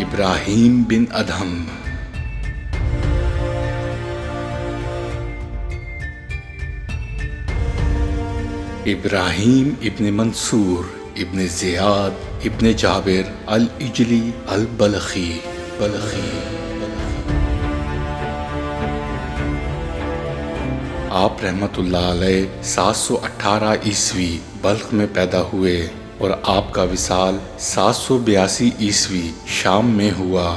ابراہیم بن ادہم۔ ابراہیم ابن منصور ابن زیاد ابن جابر العجلی البلخی آپ رحمت اللہ علیہ 718 عیسوی بلخ میں پیدا ہوئے اور آپ کا وصال 782 عیسوی شام میں ہوا۔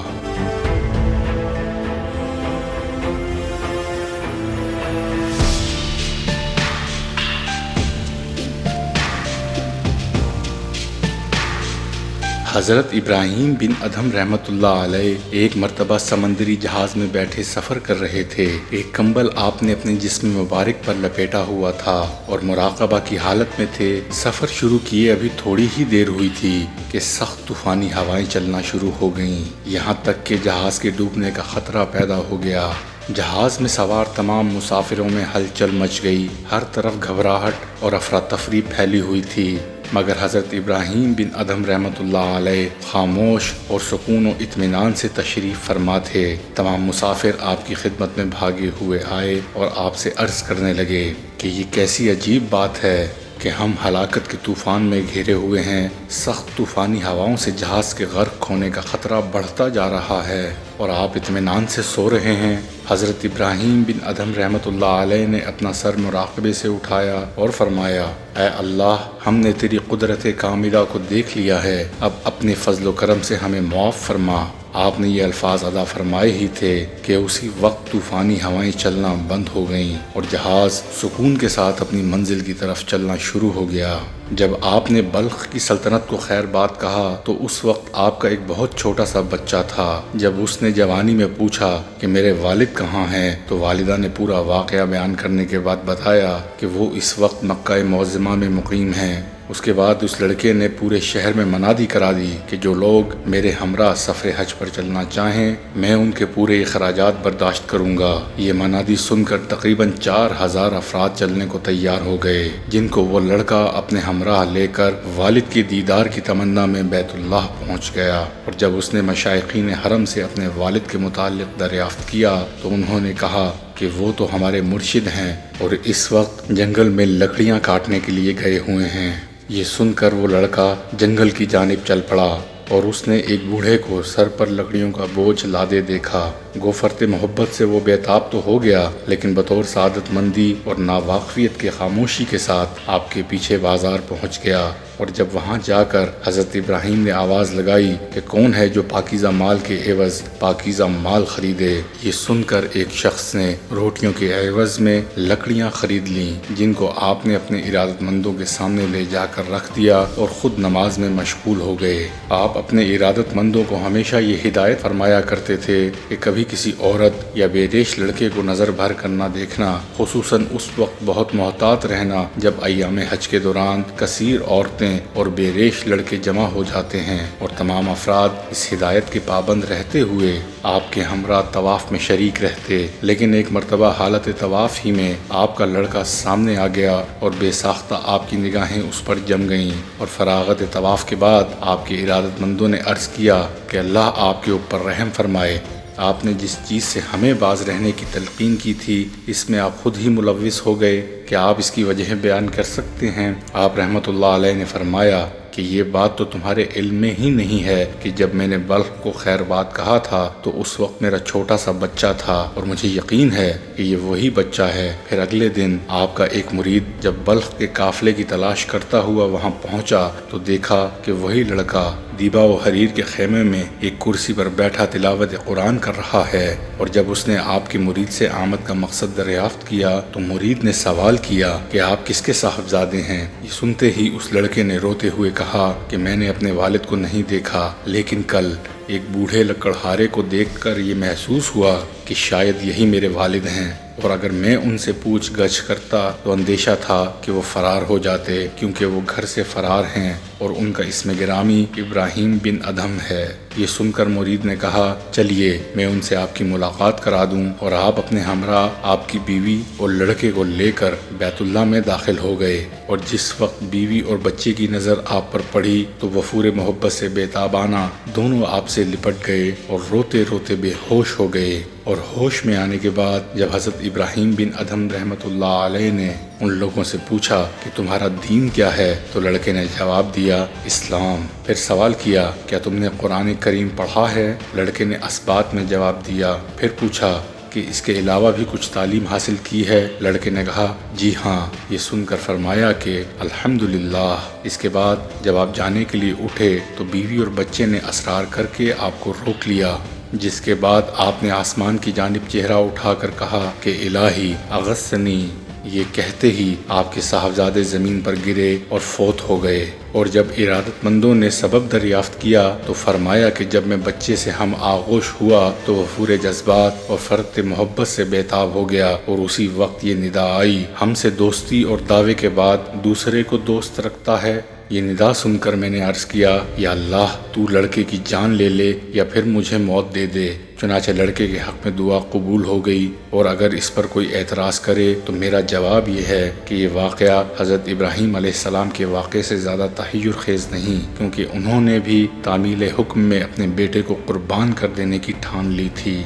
حضرت ابراہیم بن ادہم رحمت اللہ علیہ ایک مرتبہ سمندری جہاز میں بیٹھے سفر کر رہے تھے۔ ایک کمبل آپ نے اپنے جسم مبارک پر لپیٹا ہوا تھا اور مراقبہ کی حالت میں تھے۔ سفر شروع کیے ابھی تھوڑی ہی دیر ہوئی تھی کہ سخت طوفانی ہوائیں چلنا شروع ہو گئیں، یہاں تک کہ جہاز کے ڈوبنے کا خطرہ پیدا ہو گیا۔ جہاز میں سوار تمام مسافروں میں ہلچل مچ گئی، ہر طرف گھبراہٹ اور افراتفری پھیلی ہوئی تھی، مگر حضرت ابراہیم بن ادہم رحمت اللہ علیہ خاموش اور سکون و اطمینان سے تشریف فرما تھے۔ تمام مسافر آپ کی خدمت میں بھاگے ہوئے آئے اور آپ سے عرض کرنے لگے کہ یہ کیسی عجیب بات ہے کہ ہم ہلاکت کے طوفان میں گھیرے ہوئے ہیں، سخت طوفانی ہواؤں سے جہاز کے غرق ہونے کا خطرہ بڑھتا جا رہا ہے اور آپ اطمینان سے سو رہے ہیں۔ حضرت ابراہیم بن ادہم رحمت اللہ علیہ نے اپنا سر مراقبے سے اٹھایا اور فرمایا، اے اللہ، ہم نے تیری قدرت کاملہ کو دیکھ لیا ہے، اب اپنے فضل و کرم سے ہمیں معاف فرما۔ آپ نے یہ الفاظ ادا فرمائے ہی تھے کہ اسی وقت طوفانی ہوائیں چلنا بند ہو گئیں اور جہاز سکون کے ساتھ اپنی منزل کی طرف چلنا شروع ہو گیا۔ جب آپ نے بلخ کی سلطنت کو خیر بات کہا تو اس وقت آپ کا ایک بہت چھوٹا سا بچہ تھا۔ جب اس نے جوانی میں پوچھا کہ میرے والد کہاں ہیں تو والدہ نے پورا واقعہ بیان کرنے کے بعد بتایا کہ وہ اس وقت مکہ معظمہ میں مقیم ہیں۔ اس کے بعد اس لڑکے نے پورے شہر میں منادی کرا دی کہ جو لوگ میرے ہمراہ سفر حج پر چلنا چاہیں میں ان کے پورے اخراجات برداشت کروں گا۔ یہ منادی سن کر تقریباً 4000 افراد چلنے کو تیار ہو گئے، جن کو وہ لڑکا اپنے ہمراہ لے کر والد کے دیدار کی تمنا میں بیت اللہ پہنچ گیا۔ اور جب اس نے مشائخین حرم سے اپنے والد کے متعلق دریافت کیا تو انہوں نے کہا کہ وہ تو ہمارے مرشد ہیں اور اس وقت جنگل میں لکڑیاں کاٹنے کے لیے گئے ہوئے ہیں۔ یہ سن کر وہ لڑکا جنگل کی جانب چل پڑا اور اس نے ایک بوڑھے کو سر پر لکڑیوں کا بوجھ لادے دیکھا۔ گو فرط محبت سے وہ بےتاب تو ہو گیا، لیکن بطور سعادت مندی اور ناواقفیت کے خاموشی کے ساتھ آپ کے پیچھے بازار پہنچ گیا۔ اور جب وہاں جا کر حضرت ابراہیم نے آواز لگائی کہ کون ہے جو پاکیزہ مال کے عوض پاکیزہ مال خریدے، یہ سن کر ایک شخص نے روٹیوں کے عوض میں لکڑیاں خرید لیں، جن کو آپ نے اپنے ارادت مندوں کے سامنے لے جا کر رکھ دیا اور خود نماز میں مشغول ہو گئے۔ آپ اپنے ارادت مندوں کو ہمیشہ یہ ہدایت فرمایا کرتے تھے کہ کبھی کسی عورت یا بے ریش لڑکے کو نظر بھر کر نہ دیکھنا، خصوصاً اس وقت بہت محتاط رہنا جب ایام حج کے دوران کثیر عورتیں اور بے ریش لڑکے جمع ہو جاتے ہیں، اور تمام افراد اس ہدایت کے پابند رہتے ہوئے آپ کے ہمراہ طواف میں شریک رہتے۔ لیکن ایک مرتبہ حالت طواف ہی میں آپ کا لڑکا سامنے آ گیا اور بے ساختہ آپ کی نگاہیں اس پر جم گئیں، اور فراغت طواف کے بعد آپ کے ارادت مندوں نے عرض کیا کہ اللہ آپ کے اوپر رحم فرمائے، آپ نے جس چیز سے ہمیں باز رہنے کی تلقین کی تھی اس میں آپ خود ہی ملوث ہو گئے، کیا آپ اس کی وجہ بیان کر سکتے ہیں؟ آپ رحمت اللہ علیہ نے فرمایا کہ یہ بات تو تمہارے علم میں ہی نہیں ہے کہ جب میں نے بلخ کو خیر بات کہا تھا تو اس وقت میرا چھوٹا سا بچہ تھا، اور مجھے یقین ہے کہ یہ وہی بچہ ہے۔ پھر اگلے دن آپ کا ایک مرید جب بلخ کے قافلے کی تلاش کرتا ہوا وہاں پہنچا تو دیکھا کہ وہی لڑکا دیبا و حریر کے خیمے میں ایک کرسی پر بیٹھا تلاوت قرآن کر رہا ہے، اور جب اس نے آپ کے مرید سے آمد کا مقصد دریافت کیا تو مرید نے سوال کیا کہ آپ کس کے صاحبزادے ہیں؟ یہ سنتے ہی اس لڑکے نے روتے ہوئے کہا کہ میں نے اپنے والد کو نہیں دیکھا، لیکن کل ایک بوڑھے لکڑہارے کو دیکھ کر یہ محسوس ہوا کہ شاید یہی میرے والد ہیں، اور اگر میں ان سے پوچھ گچھ کرتا تو اندیشہ تھا کہ وہ فرار ہو جاتے، کیونکہ وہ گھر سے فرار ہیں اور ان کا اسم گرامی ابراہیم بن ادھم ہے۔ یہ سن کر مرید نے کہا، چلیے میں ان سے آپ کی ملاقات کرا دوں، اور آپ اپنے ہمراہ آپ کی بیوی اور لڑکے کو لے کر بیت اللہ میں داخل ہو گئے، اور جس وقت بیوی اور بچے کی نظر آپ پر پڑی تو وفور محبت سے بے تابانہ دونوں آپ سے لپٹ گئے اور روتے روتے بے ہوش ہو گئے۔ اور ہوش میں آنے کے بعد جب حضرت ابراہیم بن ادھم رحمۃ اللہ علیہ نے ان لوگوں سے پوچھا کہ تمہارا دین کیا ہے تو لڑکے نے جواب دیا، اسلام۔ پھر سوال کیا، کیا تم نے قرآن کریم پڑھا ہے؟ لڑکے نے اثبات میں جواب دیا۔ پھر پوچھا کہ اس کے علاوہ بھی کچھ تعلیم حاصل کی ہے؟ لڑکے نے کہا، جی ہاں۔ یہ سن کر فرمایا کہ الحمدللہ۔ اس کے بعد جب آپ جانے کے لیے اٹھے تو بیوی اور بچے نے اصرار کر کے آپ کو روک لیا، جس کے بعد آپ نے آسمان کی جانب چہرہ اٹھا کر کہا کہ الہی اغثنی۔ یہ کہتے ہی آپ کے صاحبزادے زمین پر گرے اور فوت ہو گئے۔ اور جب ارادت مندوں نے سبب دریافت کیا تو فرمایا کہ جب میں بچے سے ہم آغوش ہوا تو وفور جذبات اور فرط محبت سے بےتاب ہو گیا، اور اسی وقت یہ ندا آئی، ہم سے دوستی اور دعوے کے بعد دوسرے کو دوست رکھتا ہے۔ یہ ندا سن کر میں نے عرض کیا، یا اللہ تو لڑکے کی جان لے لے یا پھر مجھے موت دے دے۔ چنانچہ لڑکے کے حق میں دعا قبول ہو گئی، اور اگر اس پر کوئی اعتراض کرے تو میرا جواب یہ ہے کہ یہ واقعہ حضرت ابراہیم علیہ السلام کے واقعے سے زیادہ تحیر خیز نہیں، کیونکہ انہوں نے بھی تعمیل حکم میں اپنے بیٹے کو قربان کر دینے کی ٹھان لی تھی۔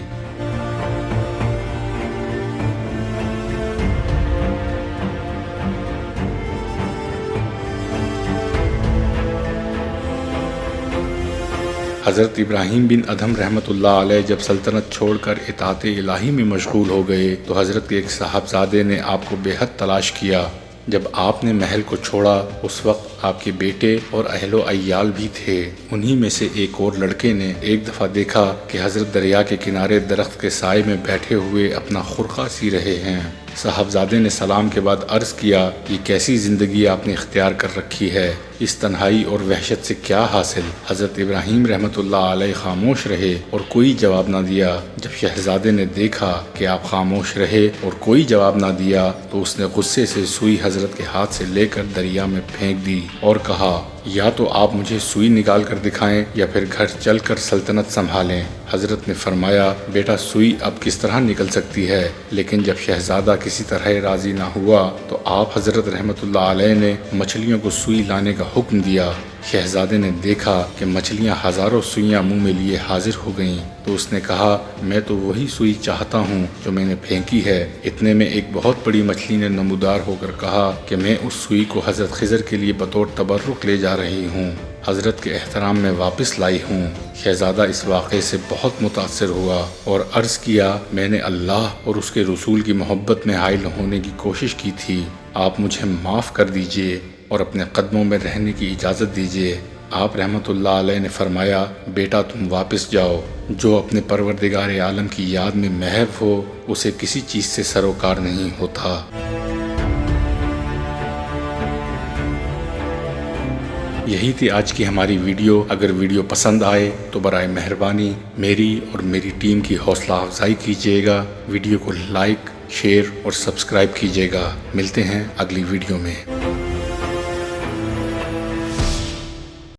حضرت ابراہیم بن ادھم رحمۃ اللہ علیہ جب سلطنت چھوڑ کر اطاعت الہی میں مشغول ہو گئے تو حضرت کے ایک صاحبزادے نے آپ کو بے حد تلاش کیا۔ جب آپ نے محل کو چھوڑا اس وقت آپ کے بیٹے اور اہل و عیال بھی تھے۔ انہی میں سے ایک اور لڑکے نے ایک دفعہ دیکھا کہ حضرت دریا کے کنارے درخت کے سائے میں بیٹھے ہوئے اپنا خرقہ سی رہے ہیں۔ صاحبزادے نے سلام کے بعد عرض کیا، یہ کیسی زندگی آپ نے اختیار کر رکھی ہے؟ اس تنہائی اور وحشت سے کیا حاصل؟ حضرت ابراہیم رحمۃ اللہ علیہ خاموش رہے اور کوئی جواب نہ دیا۔ جب شہزادے نے دیکھا کہ آپ خاموش رہے اور کوئی جواب نہ دیا تو اس نے غصے سے سوئی حضرت کے ہاتھ سے لے کر دریا میں پھینک دی اور کہا، یا تو آپ مجھے سوئی نکال کر دکھائیں یا پھر گھر چل کر سلطنت سنبھالیں۔ حضرت نے فرمایا، بیٹا سوئی اب کس طرح نکل سکتی ہے؟ لیکن جب شہزادہ کسی طرح راضی نہ ہوا تو آپ حضرت رحمۃ اللہ علیہ نے مچھلیوں کو سوئی لانے کا حکم دیا۔ شہزادے نے دیکھا کہ مچھلیاں ہزاروں سوئیاں منہ میں لیے حاضر ہو گئیں تو اس نے کہا، میں تو وہی سوئی چاہتا ہوں جو میں نے پھینکی ہے۔ اتنے میں ایک بہت بڑی مچھلی نے نمودار ہو کر کہا کہ میں اس سوئی کو حضرت خضر کے لیے بطور تبرک لے جا رہی ہوں، حضرت کے احترام میں واپس لائی ہوں۔ شہزادہ اس واقعے سے بہت متاثر ہوا اور عرض کیا، میں نے اللہ اور اس کے رسول کی محبت میں حائل ہونے کی کوشش کی تھی، آپ مجھے معاف کر دیجئے اور اپنے قدموں میں رہنے کی اجازت دیجئے۔ آپ رحمۃ اللہ علیہ نے فرمایا، بیٹا تم واپس جاؤ، جو اپنے پروردگار عالم کی یاد میں محو ہو اسے کسی چیز سے سروکار نہیں ہوتا۔ یہی تھی آج کی ہماری ویڈیو۔ اگر ویڈیو پسند آئے تو برائے مہربانی میری اور میری ٹیم کی حوصلہ افزائی کیجیے گا، ویڈیو کو لائک، شیئر اور سبسکرائب کیجیے گا۔ ملتے ہیں اگلی ویڈیو میں۔